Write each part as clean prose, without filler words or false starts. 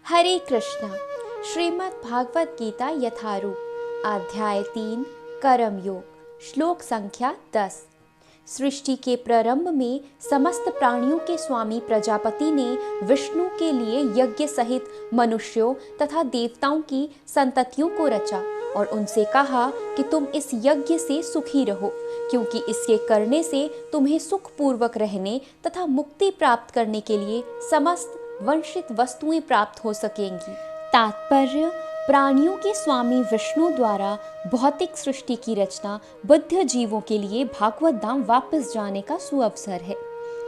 हरे कृष्णा। श्रीमद् भागवत गीता यथारूप अध्याय 3 कर्म योग श्लोक संख्या 10। सृष्टि के प्रारंभ में समस्त प्राणियों के स्वामी प्रजापति ने विष्णु के लिए यज्ञ सहित मनुष्यों तथा देवताओं की संततियों को रचा और उनसे कहा कि तुम इस यज्ञ से सुखी रहो, क्योंकि इसके करने से तुम्हें सुखपूर्वक रहने तथा मुक्ति प्राप्त करने के लिए समस्त वंशित वस्तुएं प्राप्त हो सकेंगी। तात्पर्य: प्राणियों के स्वामी विष्णु द्वारा भौतिक सृष्टि की रचना बुद्ध जीवों के लिए भागवत धाम वापस जाने का सुअवसर है।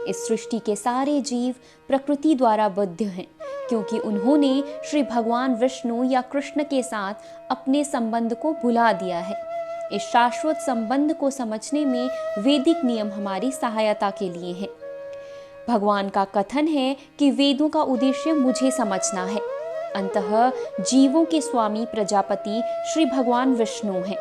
इस सृष्टि के सारे जीव प्रकृति द्वारा बद्ध हैं, क्योंकि उन्होंने श्री भगवान विष्णु या कृष्ण के साथ अपने संबंध को भुला दिया है। इस शाश्वत संबंध को समझने में वैदिक नियम हमारी सहायता के लिए हैं। भगवान का कथन है कि वेदों का उद्देश्य मुझे समझना है। अंततः जीवों के स्वामी प्रजापति श्री भगवान विष्णु हैं।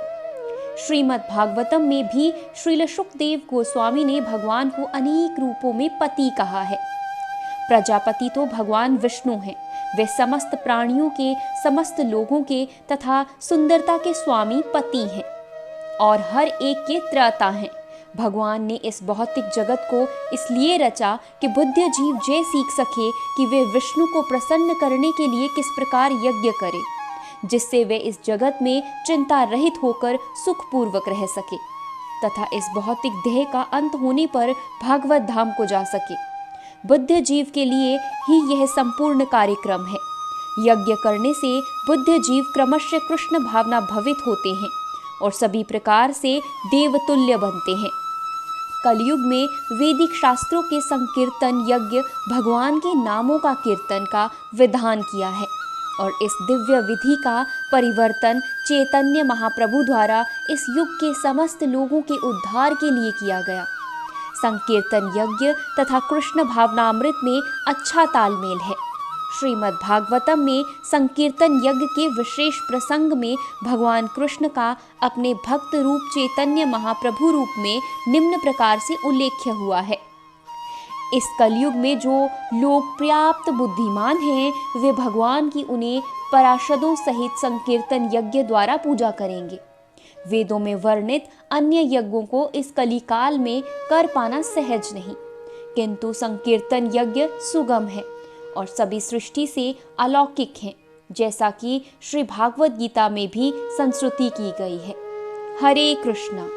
श्रीमद् भागवतम में भी श्रील शुकदेव गोस्वामी ने भगवान को अनेक रूपों में पति कहा है। प्रजापति तो भगवान विष्णु हैं। वे समस्त प्राणियों के, समस्त लोगों के तथा सुंदरता के स्वामी पति हैं और हर एक के त्राता हैं। भगवान ने इस भौतिक जगत को इसलिए रचा कि बुद्ध जीव ये सीख सके कि वे विष्णु को प्रसन्न करने के लिए किस प्रकार यज्ञ करें, जिससे वे इस जगत में चिंता रहित होकर सुखपूर्वक रह सके तथा इस भौतिक देह का अंत होने पर भागवत धाम को जा सके। बुद्ध जीव के लिए ही यह संपूर्ण कार्यक्रम है। यज्ञ करने से बुद्ध जीव क्रमशः कृष्ण भावना भवित होते हैं और सभी प्रकार से देवतुल्य बनते हैं। कलयुग में वैदिक शास्त्रों के संकीर्तन यज्ञ भगवान के नामों का कीर्तन का विधान किया है और इस दिव्य विधि का परिवर्तन चैतन्य महाप्रभु द्वारा इस युग के समस्त लोगों के उद्धार के लिए किया गया। संकीर्तन यज्ञ तथा कृष्ण भावनामृत में अच्छा तालमेल है। श्रीमद् भागवतम में संकीर्तन यज्ञ के विशेष प्रसंग में भगवान कृष्ण का अपने भक्त रूप चैतन्य महाप्रभु रूप में निम्न प्रकार से उल्लेख हुआ है। इस कलयुग में जो लोग पर्याप्त बुद्धिमान हैं, वे भगवान की उन्हें पार्षदों सहित संकीर्तन यज्ञ द्वारा पूजा करेंगे। वेदों में वर्णित अन्य यज्ञों को इस कलिकाल में कर पाना सहज नहीं, किंतु संकीर्तन यज्ञ सुगम है और सभी सृष्टि से अलौकिक हैं, जैसा कि श्री भागवत गीता में भी संस्तुति की गई है। हरे कृष्णा।